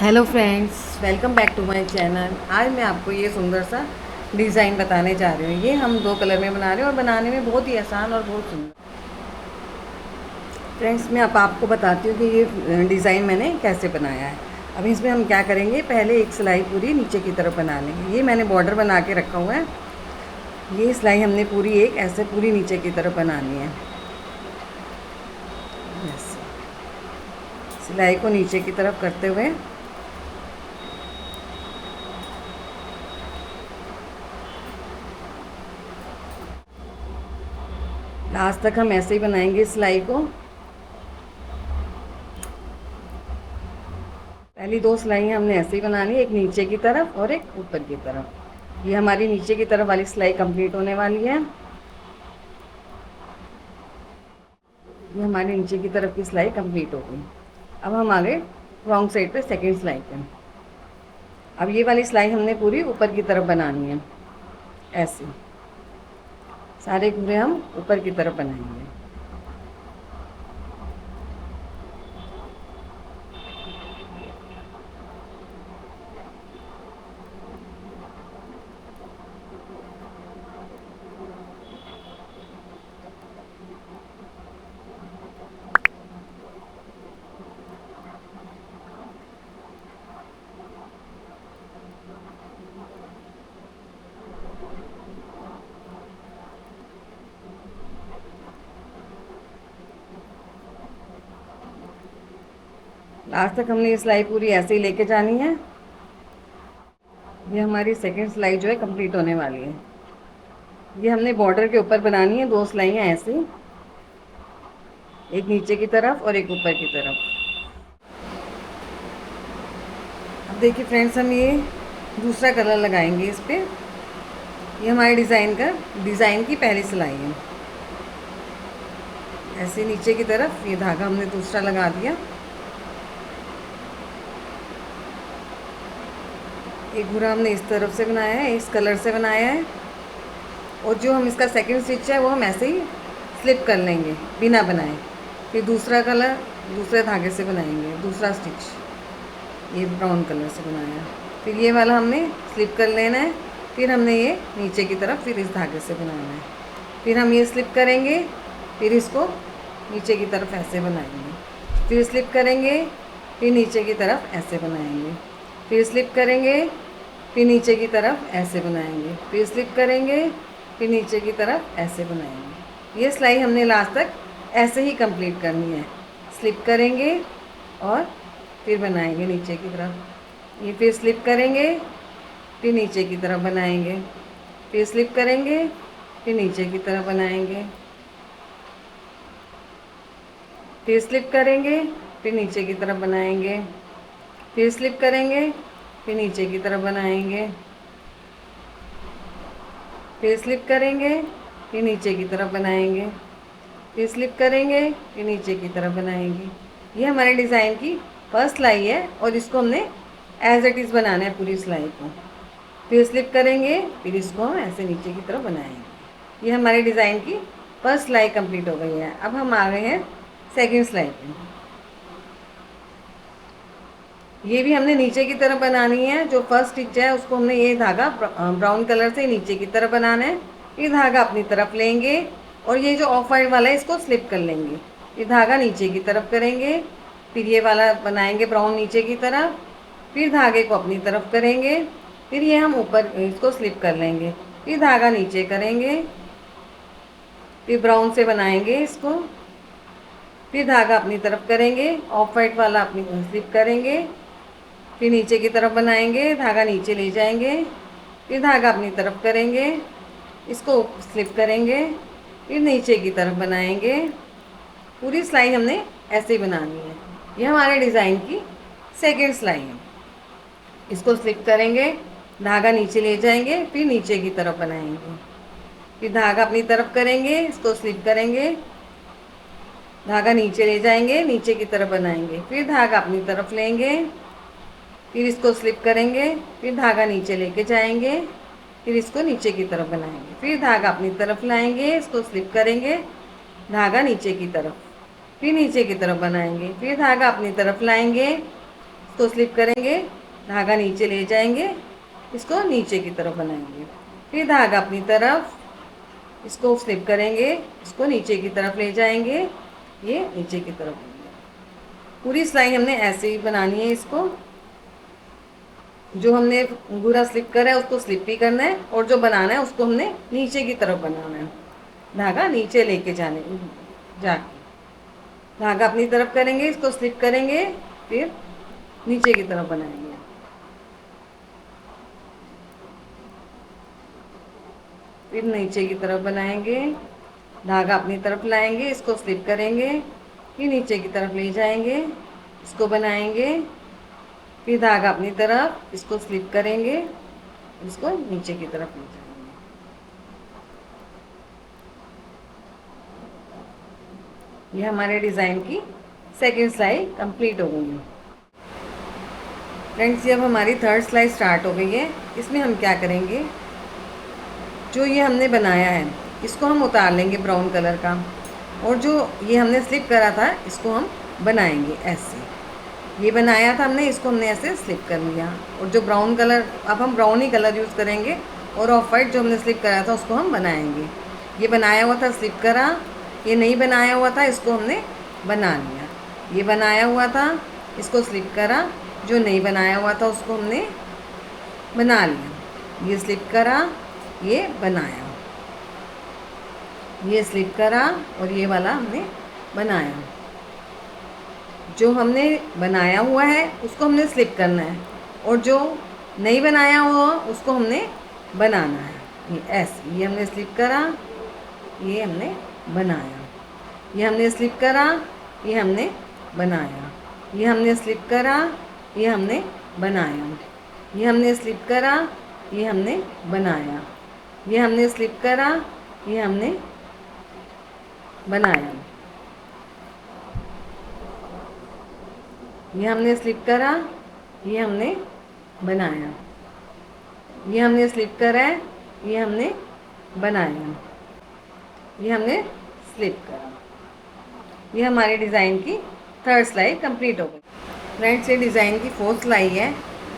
Hello friends, welcome back to my channel. आज मैं आपको ये सुंदर सा डिज़ाइन बताने जा रही हूँ। ये हम दो कलर में बना रहे हैं और बनाने में बहुत ही आसान और बहुत सुंदर। फ्रेंड्स, मैं अब आपको बताती हूँ कि ये डिज़ाइन मैंने कैसे बनाया है। अब इसमें हम क्या करेंगे, पहले एक सिलाई पूरी नीचे की तरफ बना लेंगे। ये मैंने बॉर्डर बना के रखा हुआ है। ये सिलाई हमने पूरी एक ऐसे पूरी नीचे की तरफ बनानी है। ऐसे सिलाई को नीचे की तरफ करते हुए लास्ट तक हम ऐसे ही बनाएंगे सिलाई को। पहली दो सिलाई हमने ऐसे ही बनानी है, एक नीचे की तरफ और एक ऊपर की तरफ। ये हमारी नीचे की तरफ वाली सिलाई कंप्लीट होने वाली है। ये हमारी नीचे की तरफ की सिलाई कंप्लीट हो गई। अब हम आगे रॉन्ग साइड पे सेकेंड सिलाई पे। अब ये वाली सिलाई हमने पूरी ऊपर की तरफ बनानी है। ऐसे सारे पूरे हम ऊपर की तरफ बनाएंगे। लास्ट तक हमने ये सिलाई पूरी ऐसे ही लेके जानी है। ये हमारी सेकेंड सिलाई जो है कंप्लीट होने वाली है। ये हमने बॉर्डर के ऊपर बनानी है, दो सिलाइयाँ ऐसे, एक नीचे की तरफ और एक ऊपर की तरफ। अब देखिए फ्रेंड्स, हम ये दूसरा कलर लगाएंगे इस पर। ये हमारे डिज़ाइन की पहली सिलाई है। ऐसे नीचे की तरफ ये धागा हमने दूसरा लगा दिया। एक घूरा हमने इस तरफ से बनाया है, इस कलर से बनाया है। और जो हम इसका सेकंड स्टिच है वो हम ऐसे ही स्लिप कर लेंगे बिना बनाए। फिर दूसरा कलर दूसरे धागे से बनाएंगे, दूसरा स्टिच ये ब्राउन कलर से बनाया। फिर ये वाला हमने स्लिप कर लेना है। फिर हमने ये नीचे की तरफ फिर इस धागे से बनाना है। फिर हम ये स्लिप करेंगे, फिर इसको नीचे की तरफ ऐसे बनाएंगे। फिर स्लिप करेंगे, फिर नीचे की तरफ ऐसे बनाएंगे। फिर स्लिप करेंगे, फिर नीचे की तरफ ऐसे बनाएंगे। फिर स्लिप करेंगे, फिर नीचे की तरफ ऐसे बनाएंगे। ये सिलाई हमने लास्ट तक ऐसे ही कंप्लीट करनी है। स्लिप करेंगे और फिर बनाएंगे नीचे की तरफ। ये फिर स्लिप करेंगे, फिर नीचे की तरफ बनाएंगे। फिर स्लिप करेंगे, फिर नीचे की तरफ बनाएंगे। फिर स्लिप करेंगे, फिर नीचे की तरफ बनाएंगे। फिर स्लिप करेंगे, फिर नीचे की तरफ बनाएंगे। फिर स्लिप करेंगे, फिर नीचे की तरफ बनाएंगे। फिर स्लिप करेंगे, फिर नीचे की तरफ बनाएंगे। ये हमारे डिज़ाइन की फर्स्ट सिलाई है और इसको हमने एज इट इज़ बनाना है पूरी सिलाई को। फिर स्लिप करेंगे, फिर इसको हम ऐसे नीचे की तरफ बनाएंगे। ये हमारे डिज़ाइन की फर्स्ट सिलाई कंप्लीट हो गई है। अब हम आ गए हैं सेकेंड सिलाई पे। ये भी हमने नीचे की तरफ बनानी है। जो फर्स्ट स्टिच है उसको हमने ये धागा ब्राउन कलर से नीचे की तरफ बनाना है। ये धागा अपनी तरफ लेंगे और ये जो ऑफ वाइट वाला है इसको स्लिप कर लेंगे। ये धागा नीचे की तरफ करेंगे, फिर ये वाला बनाएंगे ब्राउन नीचे की तरफ, फिर धागे को अपनी तरफ करेंगे, फिर ये हम ऊपर इसको स्लिप कर लेंगे, फिर धागा नीचे करेंगे, फिर ब्राउन से बनाएंगे इसको, फिर धागा अपनी तरफ करेंगे, ऑफ वाइट वाला अपनी स्लिप करेंगे, फिर नीचे की तरफ बनाएंगे, धागा नीचे ले जाएंगे, फिर धागा अपनी तरफ करेंगे, इसको स्लिप करेंगे, फिर नीचे की तरफ बनाएंगे। पूरी सिलाई हमने ऐसे ही बनानी है। ये हमारे डिज़ाइन की सेकेंड सिलाई है। इसको स्लिप करेंगे, धागा नीचे ले जाएंगे, फिर नीचे की तरफ बनाएंगे, फिर धागा अपनी तरफ करेंगे, इसको स्लिप करेंगे, धागा नीचे ले जाएंगे, नीचे की तरफ बनाएंगे, फिर धागा अपनी तरफ लेंगे, फिर इसको स्लिप करेंगे, फिर धागा नीचे लेके जाएंगे, फिर इसको नीचे की तरफ बनाएंगे, फिर धागा अपनी तरफ लाएंगे, इसको स्लिप करेंगे, धागा नीचे की तरफ, फिर नीचे की तरफ बनाएंगे, फिर धागा अपनी तरफ लाएंगे, इसको स्लिप करेंगे, धागा नीचे ले जाएंगे, इसको नीचे की तरफ बनाएंगे, फिर धागा अपनी तरफ, इसको स्लिप करेंगे, इसको नीचे की तरफ ले जाएंगे, ये नीचे की तरफ। पूरी सिलाई हमने ऐसे ही बनानी है। इसको जो हमने पूरा स्लिप करा है उसको स्लिप भी करना है, और जो बनाना है उसको हमने नीचे की तरफ बनाना है, धागा नीचे लेके जाके धागा अपनी तरफ करेंगे, इसको स्लिप करेंगे, फिर नीचे की तरफ बनाएंगे, फिर नीचे की तरफ बनाएंगे, धागा अपनी तरफ लाएंगे, इसको स्लिप करेंगे, फिर नीचे की तरफ ले जाएंगे, इसको बनाएंगे, फिर धागा अपनी तरफ, इसको स्लिप करेंगे, इसको नीचे की तरफ ले जाएंगे। ये हमारे डिज़ाइन की सेकंड सिलाई कंप्लीट हो गई है। फ्रेंड्स, ये अब हमारी थर्ड सिलाई स्टार्ट हो गई है। इसमें हम क्या करेंगे, जो ये हमने बनाया है इसको हम उतार लेंगे ब्राउन कलर का, और जो ये हमने स्लिप करा था इसको हम बनाएंगे ऐसे। ये बनाया था हमने, इसको हमने ऐसे स्लिप कर लिया, और जो ब्राउन कलर, अब हम ब्राउन ही कलर यूज़ करेंगे, और ऑफ वाइट जो हमने स्लिप करा था उसको हम बनाएंगे। ये बनाया हुआ था स्लिप करा, ये नहीं बनाया हुआ था इसको हमने बना लिया। ये बनाया हुआ था, इसको स्लिप करा, जो नहीं बनाया हुआ था उसको हमने बना लिया। ये स्लिप करा, ये बनाया, ये स्लिप करा, और ये वाला हमने बनाया। जो हमने बनाया हुआ है उसको हमने स्लिप करना है, और जो नहीं बनाया हुआ उसको हमने बनाना है। ये ऐसे, ये हमने स्लिप करा, ये हमने बनाया, ये हमने स्लिप करा, ये हमने बनाया, ये हमने स्लिप करा, ये हमने बनाया, ये हमने स्लिप करा, ये हमने बनाया, ये हमने स्लिप करा, ये हमने बनाया, ये हमने स्लिप करा, ये हमने बनाया, ये हमने स्लिप करा है, ये हमने बनाया, ये हमने स्लिप करा। ये हमारे डिज़ाइन की थर्ड सिलाई कंप्लीट हो गई। फ्रेंड्स, ये डिज़ाइन की फोर्थ सिलाई है।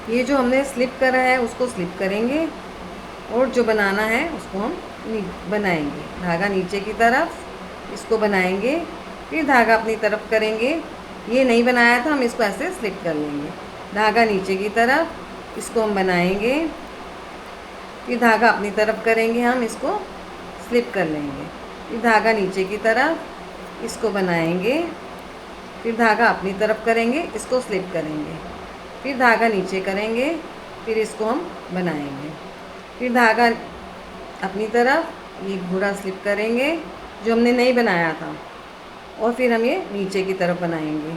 ये जो हमने स्लिप करा है उसको स्लिप करेंगे, और जो बनाना है उसको हम बनाएंगे, धागा नीचे की तरफ, इसको बनाएंगे, फिर धागा अपनी तरफ करेंगे। ये नहीं बनाया था, हम इसको ऐसे स्लिप कर लेंगे, धागा नीचे की तरफ, इसको हम बनाएंगे, फिर धागा अपनी तरफ करेंगे, हम इसको स्लिप कर लेंगे, फिर धागा नीचे की तरफ, इसको बनाएंगे, फिर धागा अपनी तरफ करेंगे, इसको स्लिप करेंगे, फिर धागा नीचे करेंगे, फिर इसको हम बनाएंगे, फिर धागा अपनी तरफ, ये घूरा स्लिप करेंगे जो हमने नहीं बनाया था, और फिर हम ये नीचे की तरफ बनाएंगे,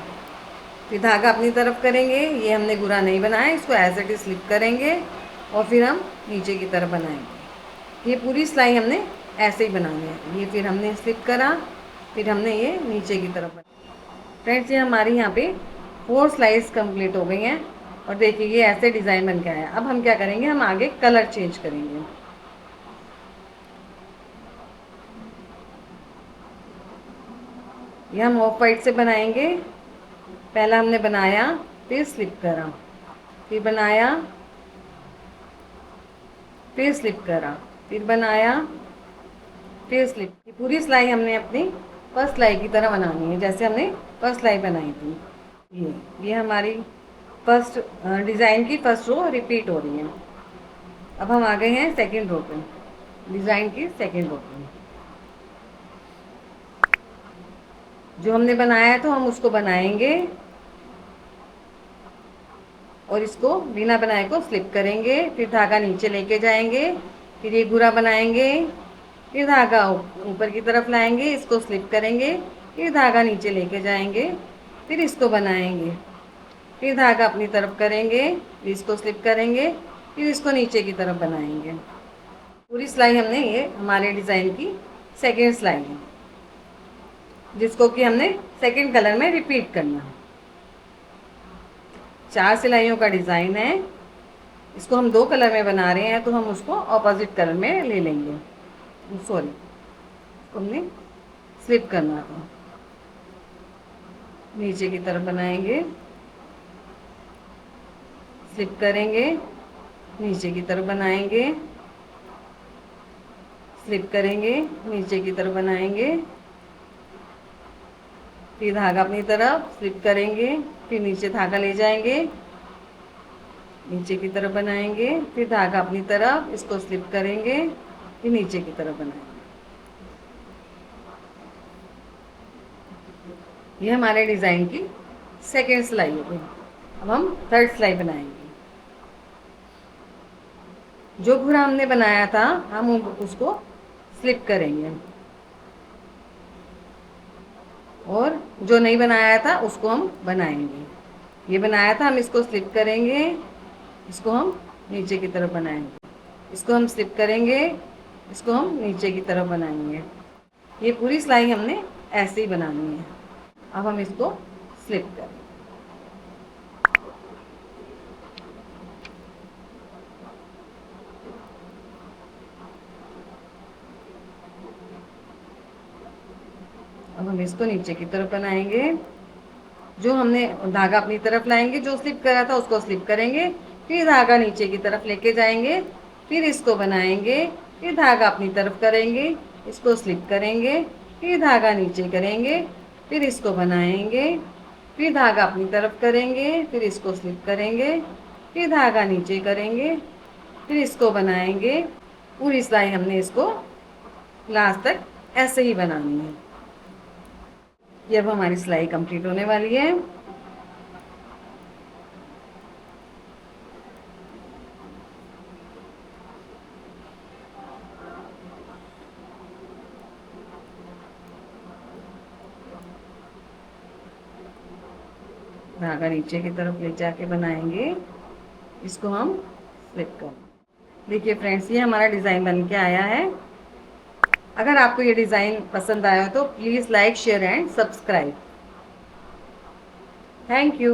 फिर धागा अपनी तरफ करेंगे, ये हमने घूरा नहीं बनाया, इसको एज इट इज स्लिप करेंगे, और फिर हम नीचे की तरफ बनाएंगे। ये पूरी सिलाई हमने ऐसे ही बनानी है। ये फिर हमने स्लिप करा, फिर हमने ये नीचे की तरफ बनाया। फ्रेंड्स, ये हमारी यहाँ पे 4 स्लाइस कंप्लीट हो गई हैं, और देखिए ये ऐसे डिज़ाइन बन के आया। अब हम क्या करेंगे, हम आगे कलर चेंज करेंगे। ये हम ऑफ वाइट से बनाएंगे। पहला हमने बनाया, फिर स्लिप करा, फिर बनाया, फिर स्लिप करा, फिर बनाया, फिर स्लिप। ये पूरी सिलाई हमने अपनी फर्स्ट सिलाई की तरह बनानी है, जैसे हमने फर्स्ट सिलाई बनाई थी। ये हमारी फर्स्ट डिज़ाइन की फर्स्ट रो रिपीट हो रही है। अब हम आ गए हैं सेकंड रो पे, डिज़ाइन की सेकंड रो पे। जो हमने बनाया है तो हम उसको बनाएंगे, और इसको बिना बनाए को स्लिप करेंगे, फिर धागा नीचे लेके जाएंगे, फिर ये घूरा बनाएंगे, फिर धागा ऊपर की तरफ लाएंगे, इसको स्लिप करेंगे, फिर धागा नीचे लेके जाएंगे, फिर इसको बनाएंगे, फिर धागा अपनी तरफ करेंगे, फिर इसको स्लिप करेंगे, फिर इसको नीचे की तरफ बनाएंगे। पूरी सिलाई हमने, ये हमारे डिज़ाइन की सेकेंड सिलाई है, जिसको कि हमने सेकेंड कलर में रिपीट करना है। 4 सिलाइयों का डिज़ाइन है। इसको हम 2 कलर में बना रहे हैं, तो हम उसको ऑपोजिट कलर में ले लेंगे। सॉरी, इसको हमने स्लिप करना था, नीचे की तरफ बनाएंगे, स्लिप करेंगे, नीचे की तरफ बनाएंगे, स्लिप करेंगे, नीचे की तरफ बनाएंगे, फिर धागा अपनी तरफ स्लिप करेंगे, फिर नीचे धागा ले जाएंगे, नीचे की तरफ बनाएंगे, फिर धागा अपनी तरफ, इसको स्लिप करेंगे, फिर नीचे की तरफ बनाएंगे। ये हमारे डिज़ाइन की सेकेंड सिलाई हो गई। अब हम थर्ड सिलाई बनाएंगे। जो घुरा हमने बनाया था हम उसको स्लिप करेंगे, और जो नहीं बनाया था उसको हम बनाएंगे। ये बनाया था, हम इसको स्लिप करेंगे, इसको हम नीचे की तरफ बनाएंगे, इसको हम स्लिप करेंगे, इसको हम नीचे की तरफ बनाएंगे। ये पूरी सिलाई हमने ऐसे ही बनानी है। अब हम इसको स्लिप करें। अब हम इसको नीचे की तरफ बनाएंगे। जो हमने धागा अपनी तरफ लाएंगे, जो स्लिप करा था उसको स्लिप करेंगे, फिर धागा नीचे की तरफ लेके जाएंगे, फिर इसको बनाएंगे, फिर धागा अपनी तरफ करेंगे, इसको स्लिप करेंगे, फिर धागा नीचे करेंगे, फिर इसको बनाएंगे, फिर धागा अपनी तरफ करेंगे, फिर इसको स्लिप करेंगे, फिर धागा नीचे करेंगे, फिर इसको बनाएंगे। पूरी सिलाई हमने इसको लास्ट तक ऐसे ही बनानी है। ये अब हमारी सिलाई कंप्लीट होने वाली है। धागा नीचे की तरफ ले जाके बनाएंगे, इसको हम स्लिप कर। देखिए फ्रेंड्स, ये हमारा डिज़ाइन बन के आया है। अगर आपको ये डिज़ाइन पसंद आया हो तो please like, share and subscribe. Thank you.